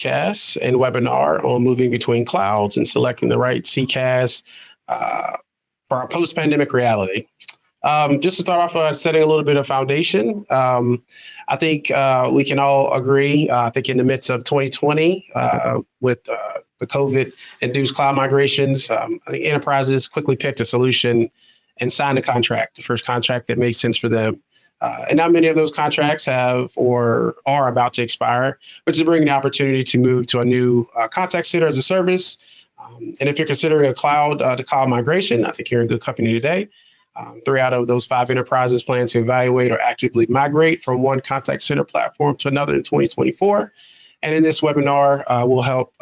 CCaaS and webinar on moving between clouds and selecting the right CCaaS for our post-pandemic reality. Just to start off, setting a little bit of foundation. I think we can all agree, I think in the midst of 2020, with the COVID-induced cloud migrations, I think enterprises quickly picked a solution and signed a contract, the first contract that made sense for them. And now many of those contracts have or are about to expire, which is bringing the opportunity to move to a new contact center as a service. And if you're considering a to cloud migration, I think you're in good company today. 3 out of those 5 enterprises plan to evaluate or actively migrate from one contact center platform to another in 2024. And in this webinar, we'll help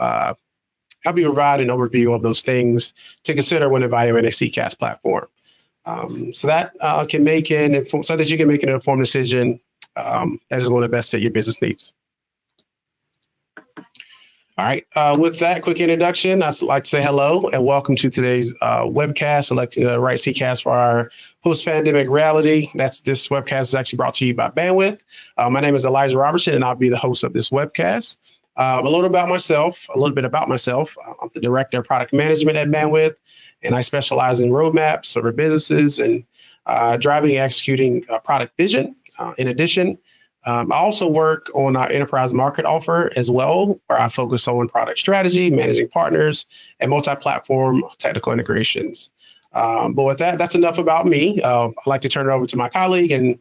you provide an overview of those things to consider when evaluating a CCaaS platform. So that so that you can make an informed decision that is going to best fit your business needs. All right. With that quick introduction, I'd like to say hello and welcome to today's webcast, selecting the right CCaaS for our post-pandemic reality. This webcast is actually brought to you by Bandwidth. My name is Elijah Robertson, and I'll be the host of this webcast. A little bit about myself. I'm the Director of Product Management at Bandwidth, and I specialize in roadmaps over businesses and driving and executing product vision. In addition, I also work on our enterprise market offer as well, where I focus on product strategy, managing partners, and multi-platform technical integrations. But with that, that's enough about me. I'd like to turn it over to my colleague and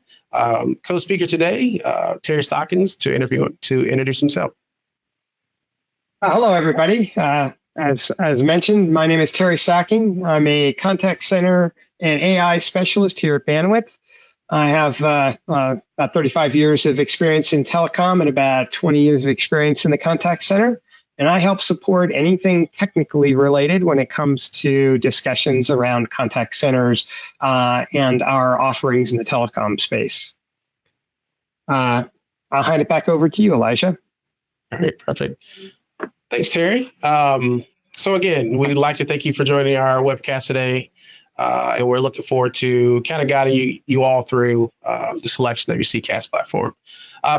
co-speaker today, Terry Stockings, to introduce himself. Hello, everybody. As mentioned, my name is Terry Stocking. I'm a contact center and AI specialist here at Bandwidth. I have about 35 years of experience in telecom and about 20 years of experience in the contact center. And I help support anything technically related when it comes to discussions around contact centers and our offerings in the telecom space. I'll hand it back over to you, Elijah. All right, perfect. Thanks, Terry. So again, we'd like to thank you for joining our webcast today. And we're looking forward to kind of guiding you all through the selection of your CCaaS platform.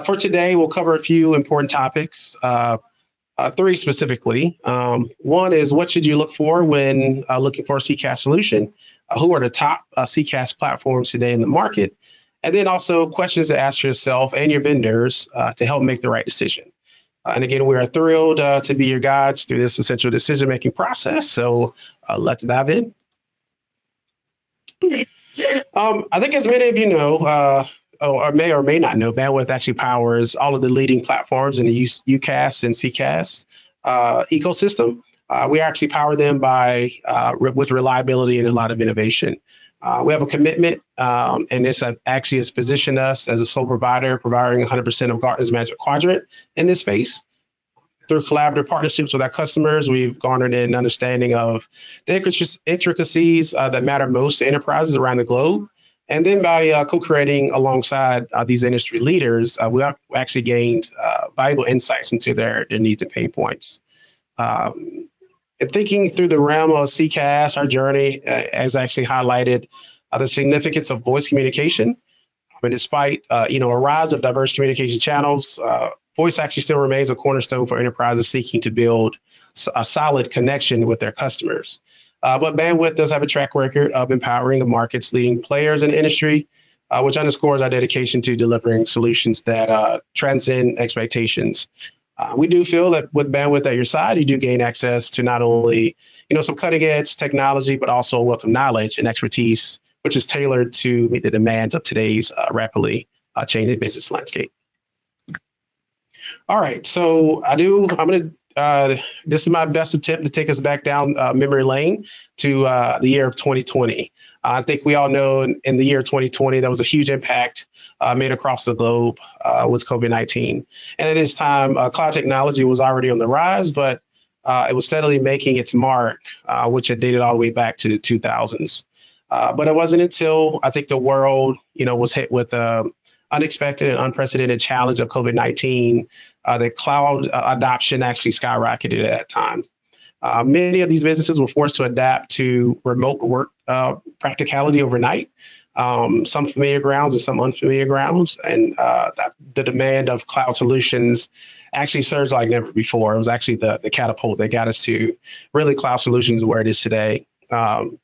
For today, we'll cover a few important topics, 3 specifically. One is, what should you look for when looking for a CCaaS solution? Who are the top CCaaS platforms today in the market? And then also questions to ask yourself and your vendors to help make the right decision. And again, we are thrilled to be your guides through this essential decision-making process. So let's dive in. I think as many of you know, or may not know, Bandwidth actually powers all of the leading platforms in the UCaaS and CCaaS ecosystem. We actually power them with reliability and a lot of innovation. We have a commitment, and this actually has positioned us as a sole provider, providing 100% of Gartner's Magic Quadrant in this space. Through collaborative partnerships with our customers, we've garnered an understanding of the intricacies that matter most to enterprises around the globe. And then by co-creating alongside these industry leaders, we actually gained valuable insights into their needs and pain points. And thinking through the realm of CCaaS, our journey has actually highlighted the significance of voice communication. But despite a rise of diverse communication channels, voice actually still remains a cornerstone for enterprises seeking to build a solid connection with their customers. But Bandwidth does have a track record of empowering the market's leading players in the industry, which underscores our dedication to delivering solutions that transcend expectations. We do feel that with Bandwidth at your side, you do gain access to not only some cutting edge technology, but also a wealth of knowledge and expertise, which is tailored to meet the demands of today's rapidly changing business landscape. All right, so this is my best attempt to take us back down memory lane to the year of 2020. I think we all know in the year 2020, there was a huge impact made across the globe with COVID-19. And at this time, cloud technology was already on the rise, but it was steadily making its mark, which had dated all the way back to the 2000s. But it wasn't until I think the world, was hit with the unexpected and unprecedented challenge of COVID-19 that cloud adoption actually skyrocketed at that time. Many of these businesses were forced to adapt to remote work practicality overnight, some familiar grounds and some unfamiliar grounds. And the demand of cloud solutions actually surged like never before. It was actually the catapult that got us to really cloud solutions where it is today.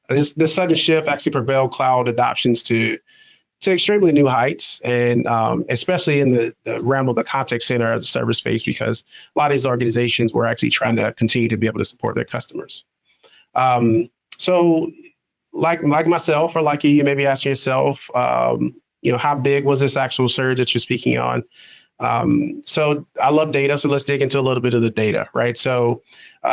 This sudden shift actually propelled cloud adoptions to extremely new heights, and especially in the realm of the contact center as a service space, because a lot of these organizations were actually trying to continue to be able to support their customers. So, like myself, or like you may be asking yourself, how big was this actual surge that you're speaking on? So I love data. So let's dig into a little bit of the data, right? So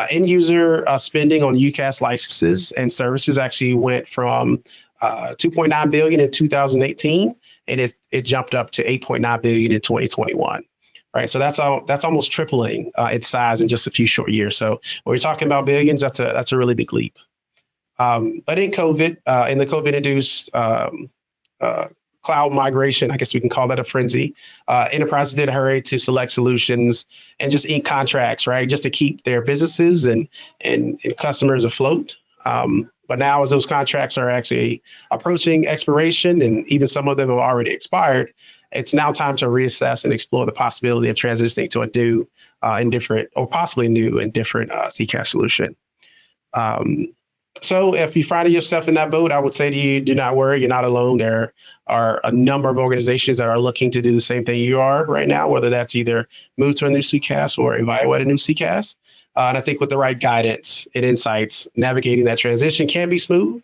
end user spending on UCaaS licenses and services actually went from 2.9 billion in 2018, and it jumped up to 8.9 billion in 2021. Right, so that's almost tripling its size in just a few short years. So when we're talking about billions, that's a really big leap. But in the COVID-induced cloud migration, I guess we can call that a frenzy. Enterprises did hurry to select solutions and just ink contracts, right, just to keep their businesses and customers afloat. But now, as those contracts are actually approaching expiration, and even some of them have already expired, it's now time to reassess and explore the possibility of transitioning to a new and different, or possibly new and different CCaaS solution. So if you find yourself in that boat, I would say to you, do not worry, you're not alone. There are a number of organizations that are looking to do the same thing you are right now, whether that's either move to a new CCaaS or evaluate a new CCaaS. And I think with the right guidance and insights, navigating that transition can be smooth,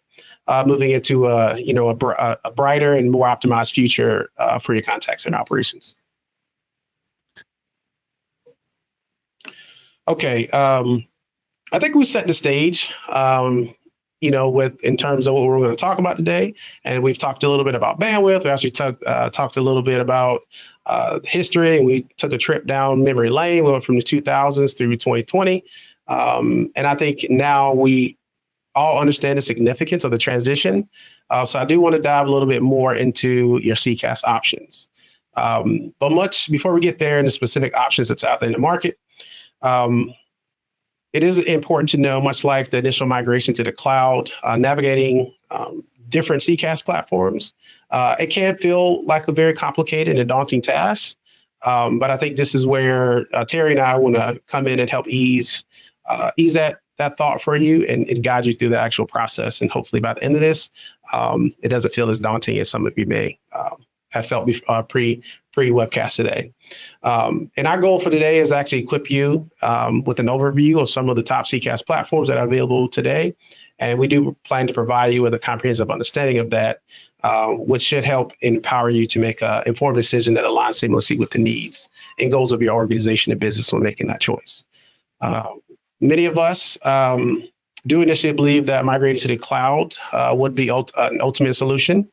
moving into a brighter and more optimized future for your contact center operations. Okay, I think we set the stage, in terms of what we're going to talk about today. And we've talked a little bit about bandwidth. We actually talked a little bit about history, and we took a trip down memory lane. We went from the 2000s through 2020. And I think now we all understand the significance of the transition. So I do want to dive a little bit more into your CCaaS options. But much before we get there and the specific options that's out there in the market, it is important to know, much like the initial migration to the cloud, navigating different CCaaS platforms, it can feel like a very complicated and daunting task. But I think this is where Terry and I want to come in and help ease that thought for you and guide you through the actual process. And hopefully by the end of this, it doesn't feel as daunting as some of you may have felt pre-webcast today. And our goal for today is actually equip you with an overview of some of the top CCaaS platforms that are available today. And we do plan to provide you with a comprehensive understanding of that, which should help empower you to make an informed decision that aligns seamlessly with the needs and goals of your organization and business when making that choice. Many of us do initially believe that migrating to the cloud would be an ultimate solution.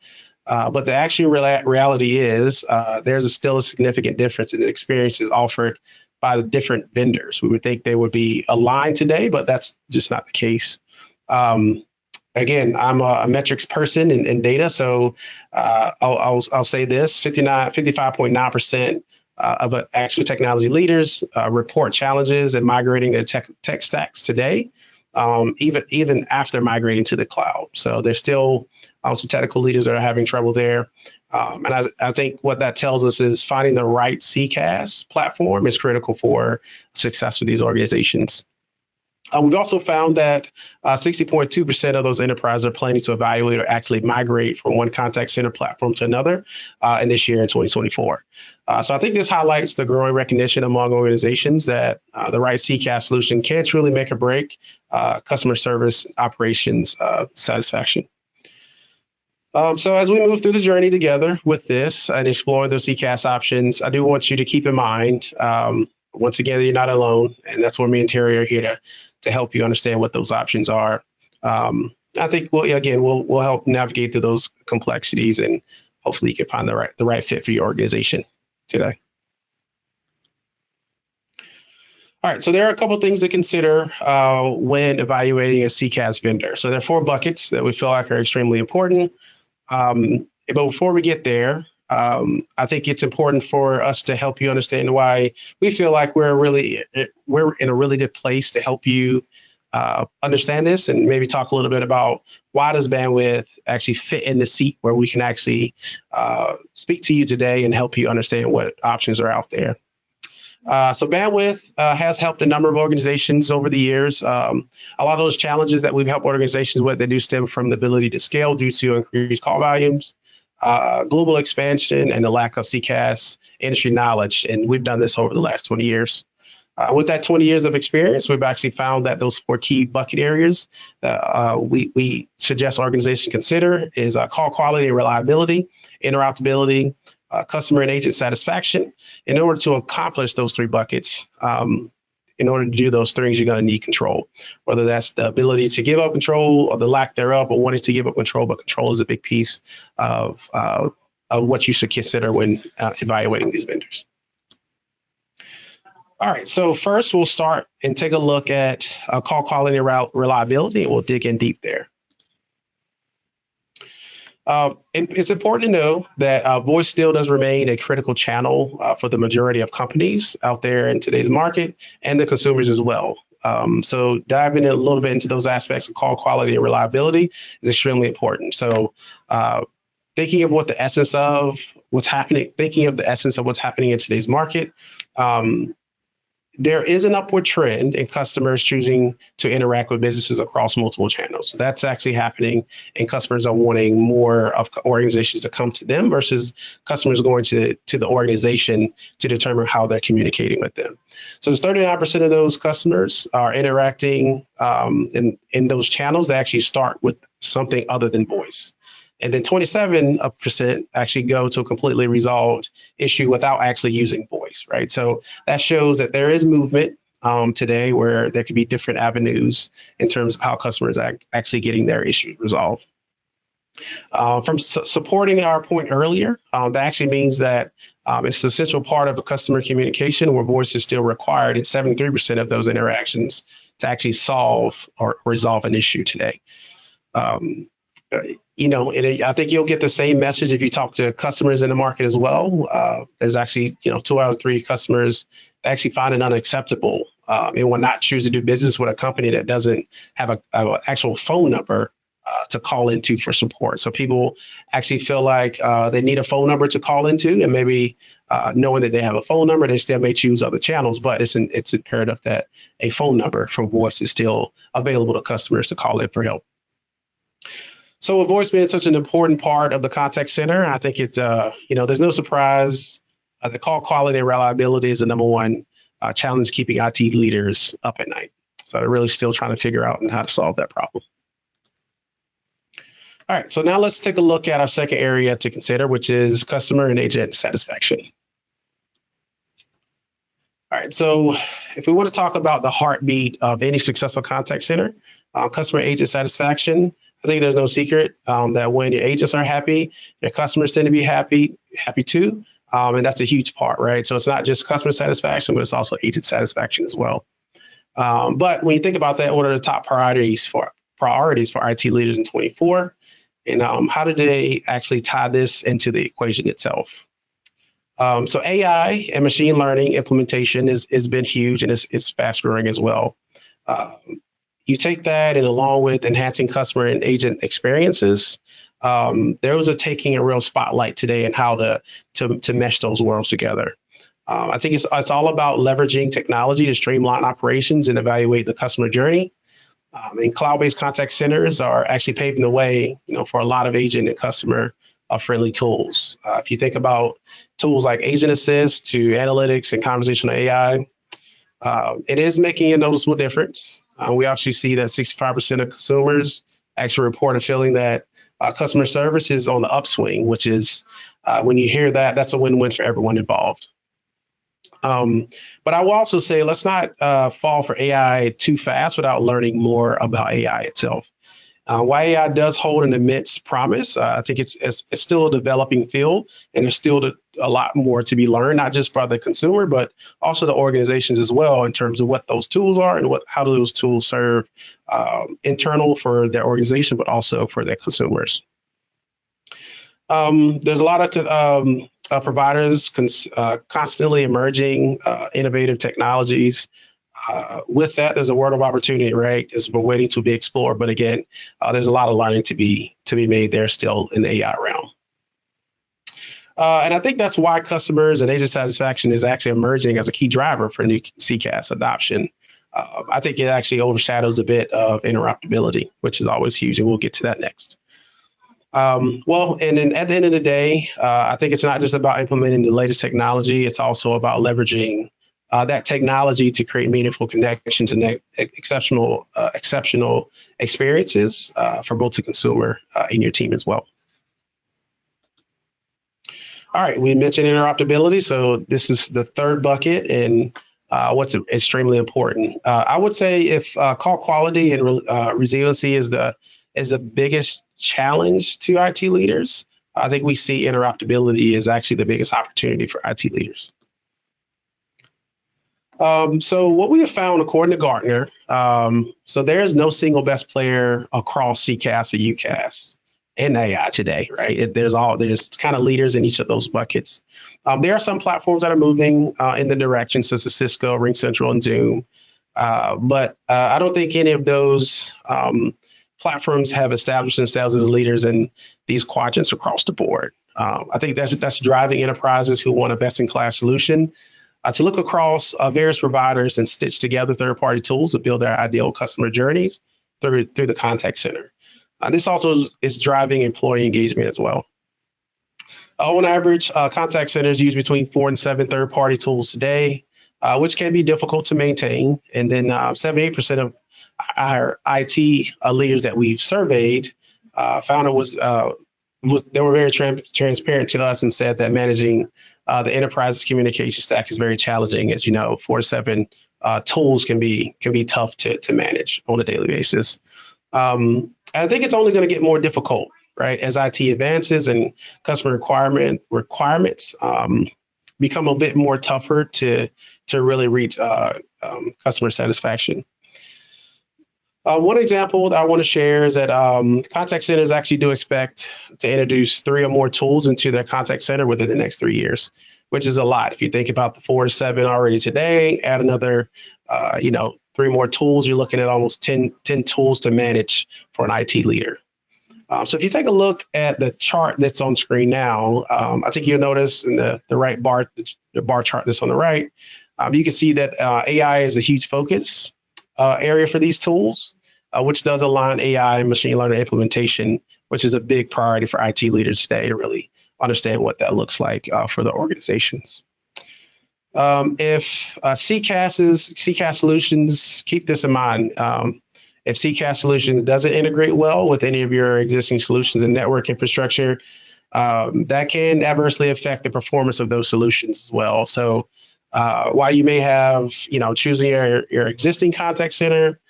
But the actual reality is there's still a significant difference in the experiences offered by the different vendors. We would think they would be aligned today, but that's just not the case. Again, I'm a metrics person in data, so I'll say this: 55.9% of actual technology leaders report challenges in migrating their tech stacks today, even after migrating to the cloud. So there's still also technical leaders that are having trouble there. And I think what that tells us is finding the right CCaaS platform is critical for success with these organizations. We've also found that 60.2% of those enterprises are planning to evaluate or actually migrate from one contact center platform to another in this year in 2024. So I think this highlights the growing recognition among organizations that the right CCaaS solution can truly make or break customer service operations satisfaction. So as we move through the journey together with this and explore those CCaaS options, I do want you to keep in mind, once again, you're not alone. And that's where me and Terry are here to help you understand what those options are. I think we'll help navigate through those complexities, and hopefully you can find the right fit for your organization today. All right, so there are a couple of things to consider when evaluating a CCaaS vendor. So there are 4 buckets that we feel like are extremely important. But before we get there, I think it's important for us to help you understand why we feel like we're in a really good place to help you understand this, and maybe talk a little bit about why does bandwidth actually fit in the seat where we can actually speak to you today and help you understand what options are out there. So bandwidth has helped a number of organizations over the years. A lot of those challenges that we've helped organizations with, they do stem from the ability to scale due to increased call volumes, global expansion, and the lack of CCaaS industry knowledge. And we've done this over the last 20 years. With that 20 years of experience, we've actually found that those 4 key bucket areas that we suggest organizations consider is call quality and reliability, interoperability, customer and agent satisfaction. In order to accomplish those 3 buckets, in order to do those things, you're going to need control, whether that's the ability to give up control or the lack thereof, or wanting to give up control. But control is a big piece of what you should consider when evaluating these vendors. All right, so first we'll start and take a look at call quality and reliability, and we'll dig in deep there. And it's important to know that voice still does remain a critical channel for the majority of companies out there in today's market and the consumers as well. So diving in a little bit into those aspects of call quality and reliability is extremely important. So thinking of what the essence of what's happening, thinking of the essence of what's happening in today's market, there is an upward trend in customers choosing to interact with businesses across multiple channels. That's actually happening, and customers are wanting more of organizations to come to them versus customers going to the organization to determine how they're communicating with them. So 39% of those customers are interacting in those channels that actually start with something other than voice. And then 27% actually go to a completely resolved issue without actually using voice, right? So that shows that there is movement today where there could be different avenues in terms of how customers are actually getting their issues resolved. From supporting our point earlier, that actually means that it's an essential part of a customer communication where voice is still required in 73% of those interactions to actually solve or resolve an issue today. I think you'll get the same message if you talk to customers in the market as well. There's actually, 2 out of 3 customers that actually find it unacceptable and will not choose to do business with a company that doesn't have an actual phone number to call into for support. So people actually feel like they need a phone number to call into, and maybe knowing that they have a phone number, they still may choose other channels, but it's imperative that a phone number for voice is still available to customers to call in for help. So with voice being such an important part of the contact center, I think it's, there's no surprise. The call quality and reliability is the #1 challenge keeping IT leaders up at night. So they're really still trying to figure out how to solve that problem. All right, so now let's take a look at our second area to consider, which is customer and agent satisfaction. All right, so if we want to talk about the heartbeat of any successful contact center, customer agent satisfaction, I think there's no secret that when your agents are happy, your customers tend to be happy too. And that's a huge part, right? So it's not just customer satisfaction, but it's also agent satisfaction as well. But when you think about that, what are the top priorities for IT leaders in 24? And how do they actually tie this into the equation itself? So AI and machine learning implementation has been huge, and it's fast growing as well. You take that, and along with enhancing customer and agent experiences, those are taking a real spotlight today in how to mesh those worlds together. I think it's all about leveraging technology to streamline operations and evaluate the customer journey. And cloud-based contact centers are actually paving the way, for a lot of agent and customer friendly tools. If you think about tools like Agent Assist to analytics and conversational AI, it is making a noticeable difference. We actually see that 65% of consumers actually report a feeling that customer service is on the upswing, which is when you hear that, that's a win-win for everyone involved. But I will also say, let's not fall for AI too fast without learning more about AI itself. While AI does hold an immense promise, I think it's still a developing field, and there's still a lot more to be learned, not just by the consumer, but also the organizations as well, in terms of what those tools are and how do those tools serve internal for their organization, but also for their consumers. There's a lot of providers constantly emerging innovative technologies. With that, there's a world of opportunity, right? It's been waiting to be explored. But again, there's a lot of learning to be made there still in the AI realm. And I think that's why customers and agent satisfaction is actually emerging as a key driver for new CCaaS adoption. I think it actually overshadows a bit of interoperability, which is always huge, and we'll get to that next. Well, and then at the end of the day, I think it's not just about implementing the latest technology. It's also about leveraging that technology to create meaningful connections and exceptional experiences for both the consumer and your team as well. All right, we mentioned interoperability, so this is the third bucket and what's extremely important. I would say if call quality and resiliency is the biggest challenge to IT leaders, I think we see interoperability as actually the biggest opportunity for IT leaders. So what we have found, according to Gartner, so there is no single best player across CCaaS or UCaaS and AI today, right? There's kind of leaders in each of those buckets. There are some platforms that are moving in the direction, such as Cisco, RingCentral, and Zoom. But I don't think any of those platforms have established themselves as leaders in these quadrants across the board. I think that's driving enterprises who want a best-in-class solution to look across various providers and stitch together third-party tools to build their ideal customer journeys through the contact center. This also is driving employee engagement as well. On average, contact centers use between 4 and 7 third-party tools today, which can be difficult to maintain. And then 78% of our IT leaders that we've surveyed found they were very transparent to us and said that managing the enterprise's communication stack is very challenging. As you know, 4 to 7 tools can be tough to manage on a daily basis. I think it's only going to get more difficult, right, as IT advances and customer requirements become a bit more tougher to really reach customer satisfaction. One example that I want to share is that contact centers actually do expect to introduce 3 or more tools into their contact center within the next 3 years, which is a lot. If you think about the 4 to 7 already today, add another, 3 more tools, you're looking at almost 10 tools to manage for an IT leader. So if you take a look at the chart that's on screen now, I think you'll notice in the right bar, the bar chart that's on the right, you can see that AI is a huge focus area for these tools, which does align AI and machine learning implementation, which is a big priority for IT leaders today to really understand what that looks like for the organizations. If CCaaS solutions, keep this in mind. If CCaaS solutions doesn't integrate well with any of your existing solutions and network infrastructure, that can adversely affect the performance of those solutions as well. So while you may have, choosing your existing contact center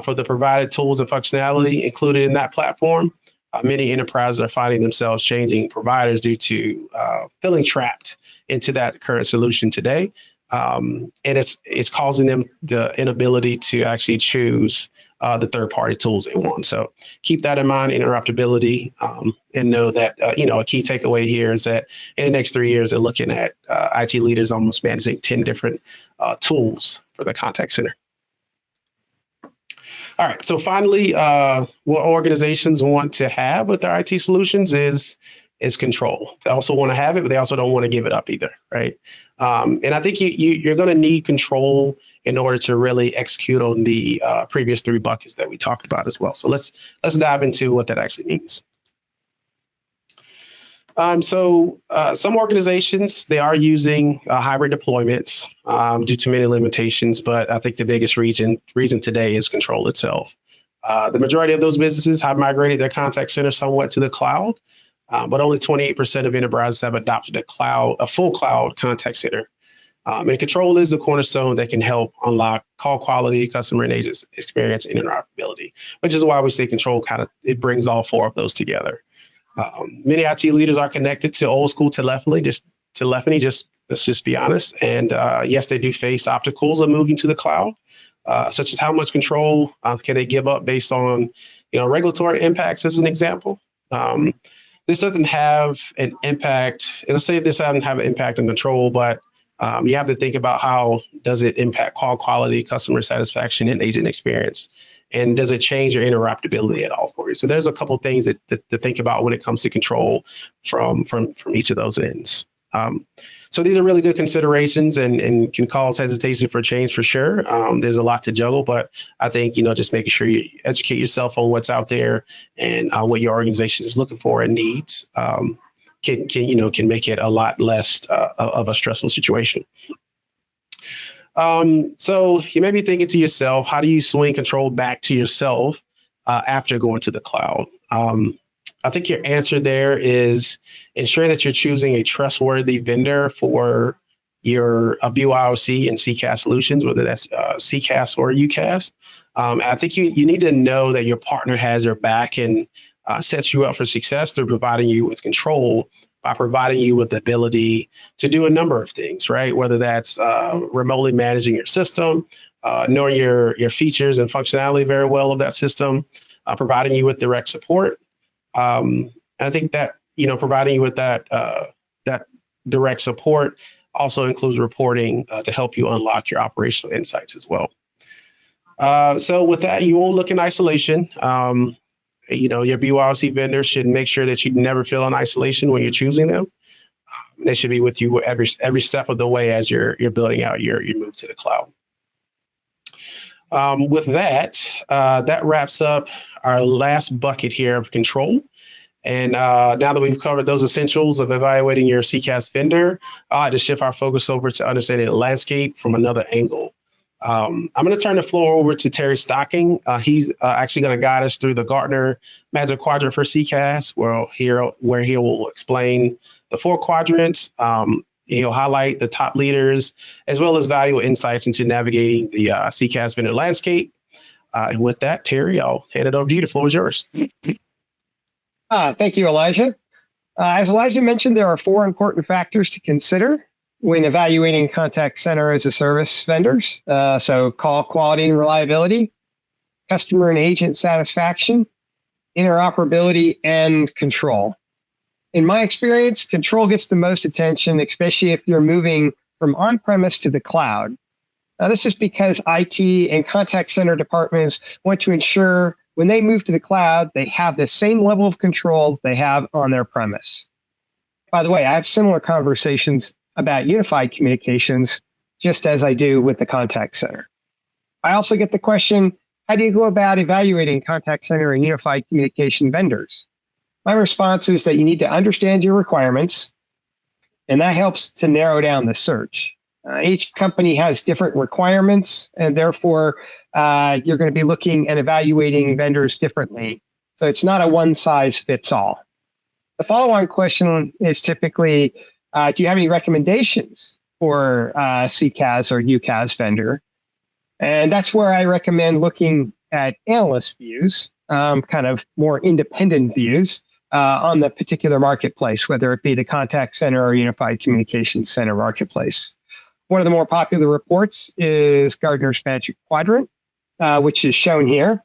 for the provided tools and functionality included in that platform, many enterprises are finding themselves changing providers due to feeling trapped into that current solution today. And it's causing them the inability to actually choose the third-party tools they want. So keep that in mind, interoperability, and know that, a key takeaway here is that in the next 3 years, they're looking at IT leaders almost managing 10 different tools for the contact center. All right, so finally, what organizations want to have with their IT solutions is control. They also want to have it, but they also don't want to give it up either, right? And I think you're going to need control in order to really execute on the previous 3 buckets that we talked about as well. So let's dive into what that actually means. Some organizations, they are using hybrid deployments due to many limitations, but I think the biggest reason today is control itself. The majority of those businesses have migrated their contact center somewhat to the cloud, but only 28% of enterprises have adopted a full cloud contact center. And control is the cornerstone that can help unlock call quality, customer and agent experience, and interoperability, which is why we say control it brings all 4 of those together. Many IT leaders are connected to old school telephony, let's just be honest. And yes, they do face obstacles of moving to the cloud, such as how much control can they give up based on, regulatory impacts, as an example. This doesn't have an impact. Let's say this doesn't have an impact on control, but You have to think about how does it impact call quality, customer satisfaction, and agent experience, and does it change your interoperability at all for you? So there's a couple things to think about when it comes to control from each of those ends. So these are really good considerations and can cause hesitation for change for sure. There's a lot to juggle, but I think, just making sure you educate yourself on what's out there and what your organization is looking for and needs can make it a lot less of a stressful situation. So you may be thinking to yourself, how do you swing control back to yourself after going to the cloud? I think your answer there is ensure that you're choosing a trustworthy vendor for your BYOC and CCaaS solutions, whether that's CCaaS or UCaaS. I think you need to know that your partner has your back and sets you up for success through providing you with control by providing you with the ability to do a number of things, right? Whether that's remotely managing your system, knowing your features and functionality very well of that system, providing you with direct support. I think that, providing you with that direct support also includes reporting to help you unlock your operational insights as well. So with that, you won't look in isolation. Your BYOC vendors should make sure that you never feel in isolation when you're choosing them. They should be with you every step of the way as you're building out your move to the cloud. With that, that wraps up our last bucket here of control. And now that we've covered those essentials of evaluating your CCaaS vendor, I like to shift our focus over to understanding the landscape from another angle. I'm going to turn the floor over to Terry Stocking. He's actually going to guide us through the Gartner Magic Quadrant for CCaaS, where he will explain the 4 quadrants. He'll highlight the top leaders, as well as valuable insights into navigating the CCaaS vendor landscape. And with that, Terry, I'll hand it over to you. The floor is yours. Thank you, Elijah. As Elijah mentioned, there are 4 important factors to consider when evaluating contact center as a service vendors. So call quality and reliability, customer and agent satisfaction, interoperability, and control. In my experience, control gets the most attention, especially if you're moving from on-premise to the cloud. Now, this is because IT and contact center departments want to ensure when they move to the cloud, they have the same level of control they have on their premise. By the way, I have similar conversations about unified communications, just as I do with the contact center. I also get the question, how do you go about evaluating contact center and unified communication vendors? My response is that you need to understand your requirements, and that helps to narrow down the search. Each company has different requirements, and therefore you're going to be looking and evaluating vendors differently. So it's not a one-size-fits-all. The follow-on question is typically, do you have any recommendations for CCaaS or UCaaS vendor? And that's where I recommend looking at analyst views, kind of more independent views on the particular marketplace, whether it be the contact center or unified communications center marketplace. One of the more popular reports is Gartner's Magic Quadrant, which is shown here.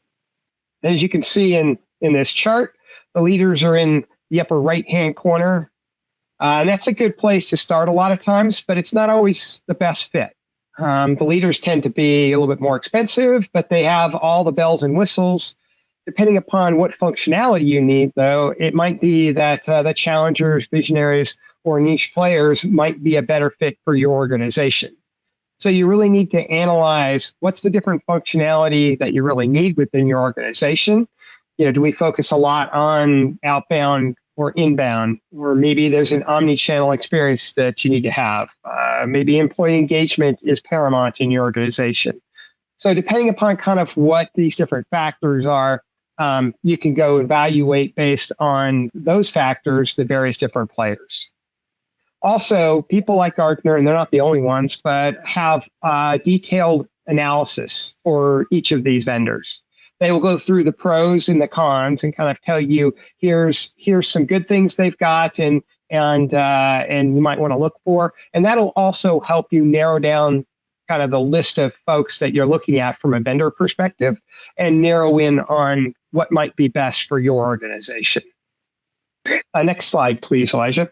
As you can see in this chart, the leaders are in the upper right-hand corner. And that's a good place to start a lot of times, but it's not always the best fit. The leaders tend to be a little bit more expensive, but they have all the bells and whistles. Depending upon what functionality you need, though, it might be that the challengers, visionaries, or niche players might be a better fit for your organization. So you really need to analyze what's the different functionality that you really need within your organization. Do we focus a lot on outbound or inbound, or maybe there's an omni-channel experience that you need to have. Maybe employee engagement is paramount in your organization. So depending upon kind of what these different factors are, you can go evaluate based on those factors, the various different players. Also, people like Gartner, and they're not the only ones, but have detailed analysis for each of these vendors. They will go through the pros and the cons and kind of tell you, here's some good things they've got and you might want to look for. And that'll also help you narrow down kind of the list of folks that you're looking at from a vendor perspective and narrow in on what might be best for your organization. Next slide, please, Elijah.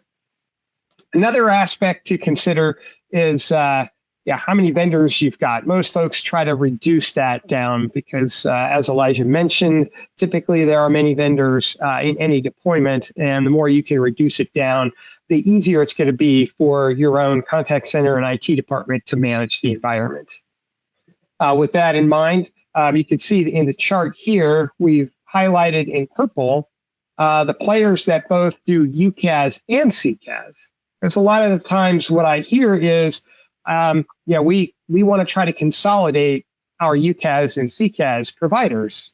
Another aspect to consider is how many vendors you've got. Most folks try to reduce that down because, as Elijah mentioned, typically there are many vendors in any deployment, and the more you can reduce it down, the easier it's going to be for your own contact center and IT department to manage the environment. With that in mind, you can see in the chart here, we've highlighted in purple the players that both do UCaaS and CCaaS. Because a lot of the times what I hear is, we want to try to consolidate our UCaaS and CCaaS providers.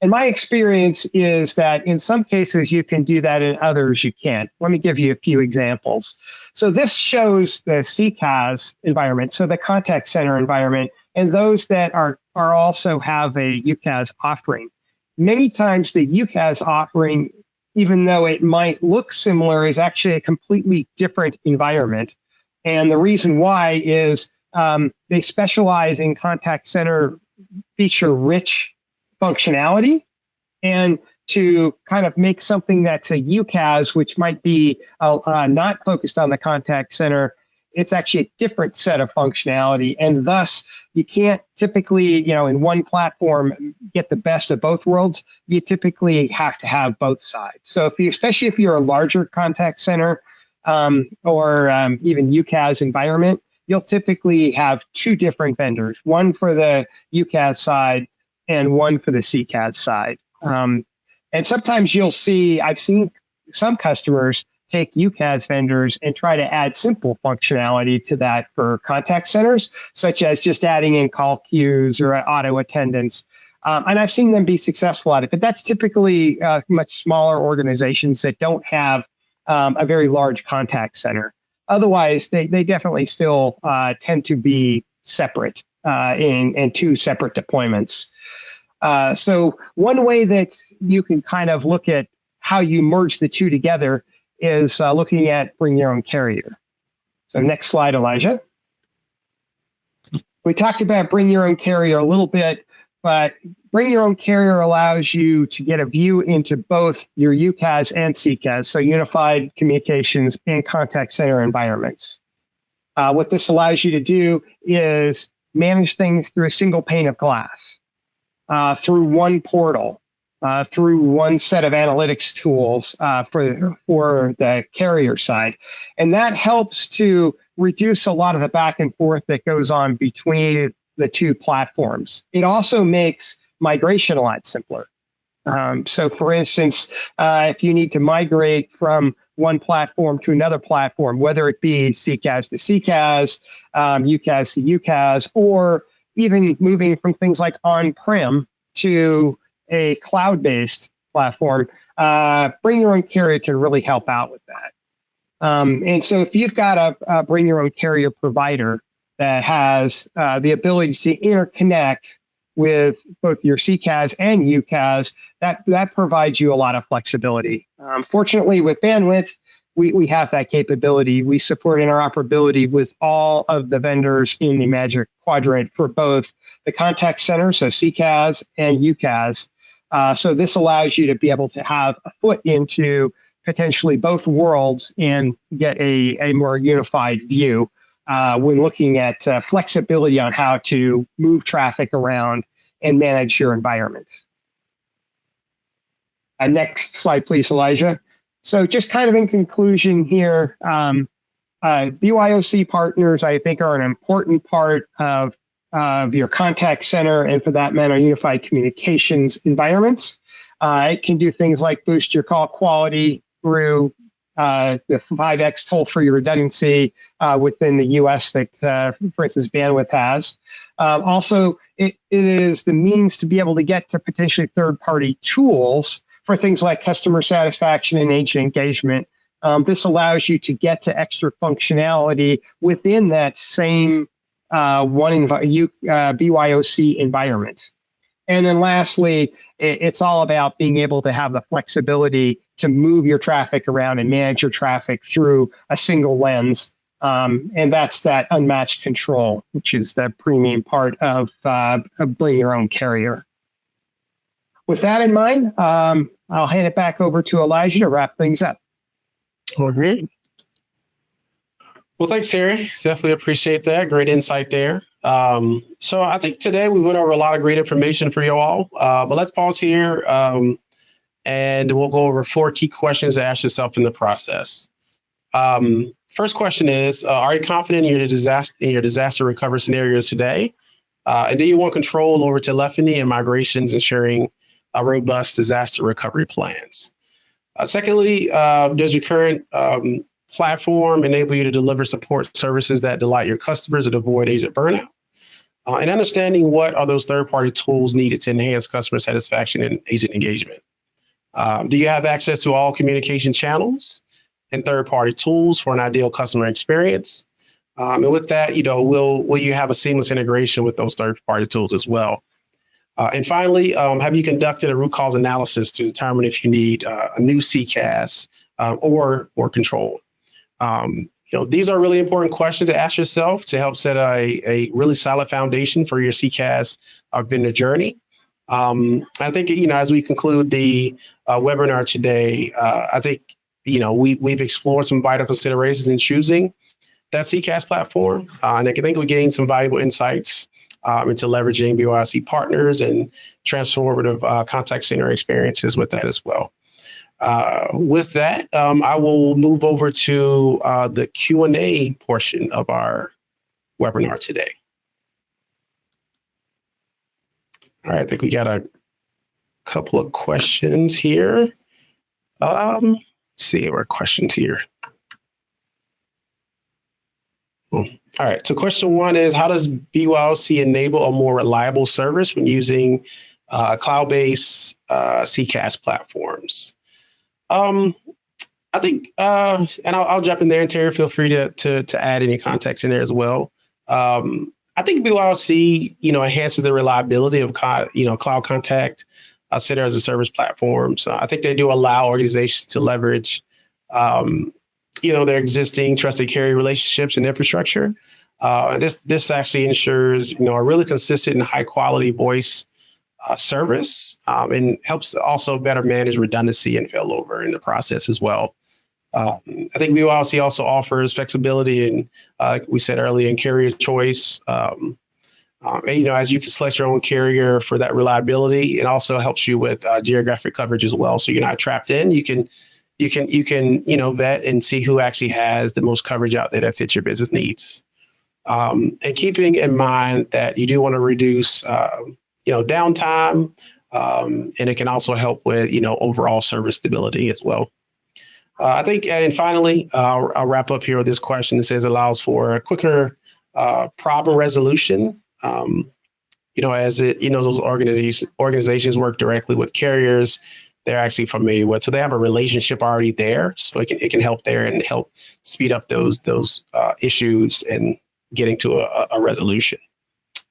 And my experience is that in some cases you can do that, in others you can't. Let me give you a few examples. So this shows the CCaaS environment, so the contact center environment, and those that are also have a UCaaS offering. Many times the UCaaS offering, even though it might look similar, is actually a completely different environment. And the reason why is they specialize in contact center feature-rich functionality. And to kind of make something that's a UCaaS, which might be not focused on the contact center, it's actually a different set of functionality. And thus, you can't typically, in one platform, get the best of both worlds. You typically have to have both sides. So especially if you're a larger contact center or even UCaaS environment, you'll typically have two different vendors, one for the UCaaS side and one for the CCaaS side. And sometimes I've seen some customers take UCaaS vendors and try to add simple functionality to that for contact centers, such as just adding in call queues or auto attendance. And I've seen them be successful at it, but that's typically much smaller organizations that don't have a very large contact center. Otherwise, they definitely still tend to be separate in two separate deployments. So one way that you can kind of look at how you merge the two together is looking at bring your own carrier. So next slide, Elijah. We talked about bring your own carrier a little bit, but bring your own carrier allows you to get a view into both your UCaaS and CCaaS, so unified communications and contact center environments. What this allows you to do is manage things through a single pane of glass, through one portal, through one set of analytics tools for the carrier side. And that helps to reduce a lot of the back and forth that goes on between the two platforms. It also makes migration a lot simpler. So for instance, if you need to migrate from one platform to another platform, whether it be CCaaS to CCaaS, UCaaS to UCaaS, or even moving from things like on-prem to a cloud-based platform, bring your own carrier can really help out with that. And so if you've got a bring your own carrier provider that has the ability to interconnect with both your CCaaS and UCaaS, that provides you a lot of flexibility. Fortunately, with Bandwidth, we have that capability. We support interoperability with all of the vendors in the Magic Quadrant for both the contact center, so CCaaS and UCaaS. So this allows you to be able to have a foot into potentially both worlds and get a more unified view when looking at flexibility on how to move traffic around and manage your environment. Next slide, please, Elijah. So just kind of in conclusion here, BYOC partners, I think, are an important part of your contact center and, for that matter, unified communications environments. It can do things like boost your call quality through the 5x toll-free redundancy within the US that, for instance, Bandwidth has. Also, it is the means to be able to get to potentially third-party tools for things like customer satisfaction and agent engagement. This allows you to get to extra functionality within that same BYOC environment. And then lastly, it's all about being able to have the flexibility to move your traffic around and manage your traffic through a single lens. And that's that unmatched control, which is the premium part of bring your own carrier. With that in mind, I'll hand it back over to Elijah to wrap things up. All right. Well, thanks, Terry. Definitely appreciate that. Great insight there. So I think today we went over a lot of great information for you all. But let's pause here, and we'll go over 4 key questions to ask yourself in the process. First question is, are you confident in your disaster recovery scenarios today? And do you want control over telephony and migrations, ensuring robust disaster recovery plans? Secondly, does your current platform enable you to deliver support services that delight your customers and avoid agent burnout? And understanding what are those third-party tools needed to enhance customer satisfaction and agent engagement? Do you have access to all communication channels and third-party tools for an ideal customer experience? And with that, will you have a seamless integration with those third-party tools as well? And finally, have you conducted a root cause analysis to determine if you need a new CCaaS or control? These are really important questions to ask yourself to help set a really solid foundation for your CCaaS vendor journey. I think, as we conclude the webinar today, I think, we've explored some vital considerations in choosing that CCaaS platform. And I think we gained some valuable insights into leveraging BYOC partners and transformative contact center experiences with that as well. With that, I will move over to the Q&A portion of our webinar today. All right, I think we got a couple of questions here. See, what questions here? All right, so question 1 is, how does BYOC enable a more reliable service when using cloud-based CCaaS platforms? I think, and I'll jump in there, and Terry, feel free to add any context in there as well. I think BYOC, enhances the reliability of, cloud contact center as a service platform. So I think they do allow organizations to leverage, their existing trusted carrier relationships and infrastructure. This actually ensures, a really consistent and high quality voice service, and helps also better manage redundancy and failover in the process as well. I think BYOC also offers flexibility and, like we said earlier, in carrier choice. And, as you can select your own carrier for that reliability, it also helps you with geographic coverage as well. So you're not trapped in. You can vet and see who actually has the most coverage out there that fits your business needs. And keeping in mind that you do want to reduce, downtime, and it can also help with, overall service stability as well. I think, and finally, I'll wrap up here with this question. It says allows for a quicker problem resolution. As those organizations work directly with carriers they're actually familiar with, so they have a relationship already there. So it can help there and help speed up those issues and getting to a resolution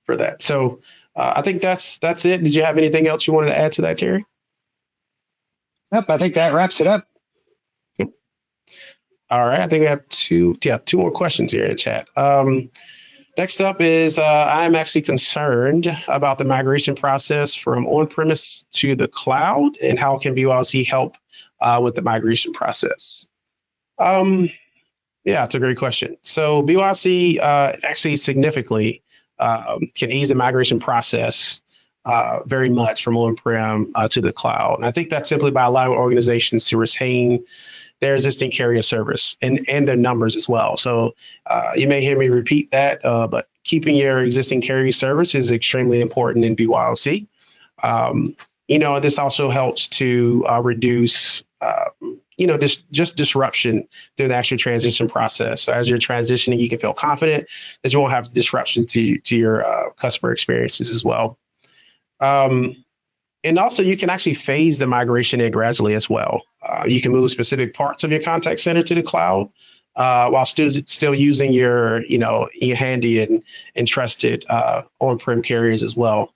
for that. So I think that's it. Did you have anything else you wanted to add to that, Terry? Yep, I think that wraps it up. All right, I think we have two more questions here in the chat. Next up is, I'm actually concerned about the migration process from on-premise to the cloud, and how can BYOC help with the migration process? Yeah, it's a great question. So BYOC actually significantly can ease the migration process very much from on-prem to the cloud. And I think that's simply by allowing organizations to retain their existing carrier service and their numbers as well. So you may hear me repeat that, but keeping your existing carrier service is extremely important in BYOC. This also helps to reduce, just disruption through the actual transition process. So as you're transitioning, you can feel confident that you won't have disruption to your customer experiences as well. And also, you can actually phase the migration in gradually as well. You can move specific parts of your contact center to the cloud while still using your handy and trusted on-prem carriers as well.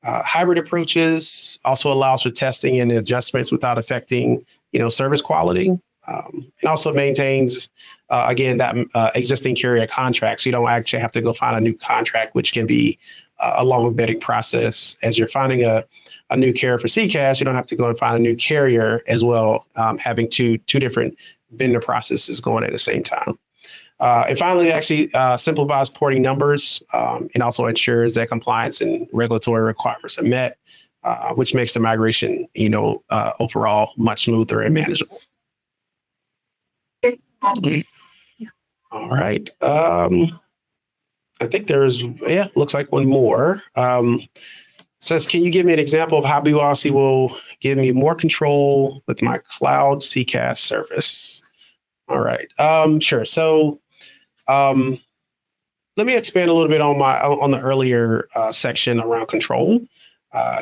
Hybrid approaches also allows for testing and adjustments without affecting service quality. And also maintains, again, that existing carrier contract. So you don't actually have to go find a new contract, which can be a long vetting process. As you're finding a new carrier for CCaaS, you don't have to go and find a new carrier as well, having two different vendor processes going at the same time. And finally, it actually simplifies porting numbers and also ensures that compliance and regulatory requirements are met, which makes the migration, overall much smoother and manageable. All right. I think looks like one more. Says, can you give me an example of how BYOC will give me more control with my cloud CCaaS service? All right. Sure. So let me expand a little bit on the earlier section around control.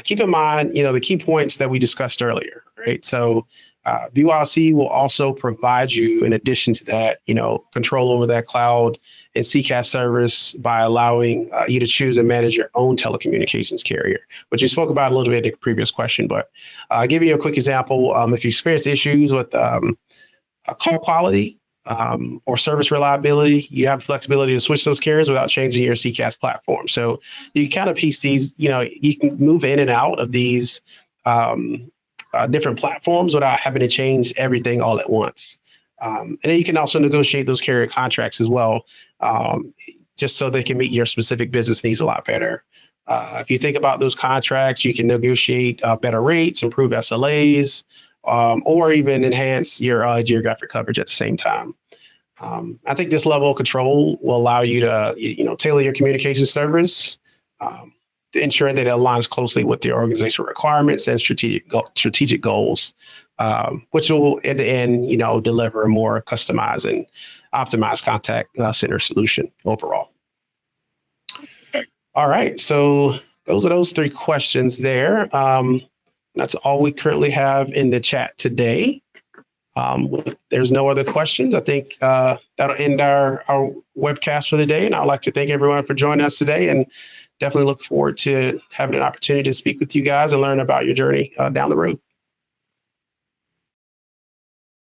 Keep in mind, the key points that we discussed earlier, right? So BYOC will also provide you, in addition to that, control over that cloud and CCaaS service by allowing you to choose and manage your own telecommunications carrier, which you spoke about a little bit in the previous question. But I'll give you a quick example. If you experience issues with call quality or service reliability, you have flexibility to switch those carriers without changing your CCaaS platform. So you can kind of piece these, you can move in and out of these different platforms without having to change everything all at once. And then you can also negotiate those carrier contracts as well, just so they can meet your specific business needs a lot better. If you think about those contracts, you can negotiate better rates, improve SLAs, or even enhance your geographic coverage at the same time. I think this level of control will allow you to, tailor your communication service, to ensure that it aligns closely with your organizational requirements and strategic goals, which will, in the end, deliver a more customized and optimized contact center solution overall. All right, so those are those 3 questions there. That's all we currently have in the chat today. If there's no other questions, I think that'll end our webcast for the day. And I'd like to thank everyone for joining us today, and definitely look forward to having an opportunity to speak with you guys and learn about your journey down the road.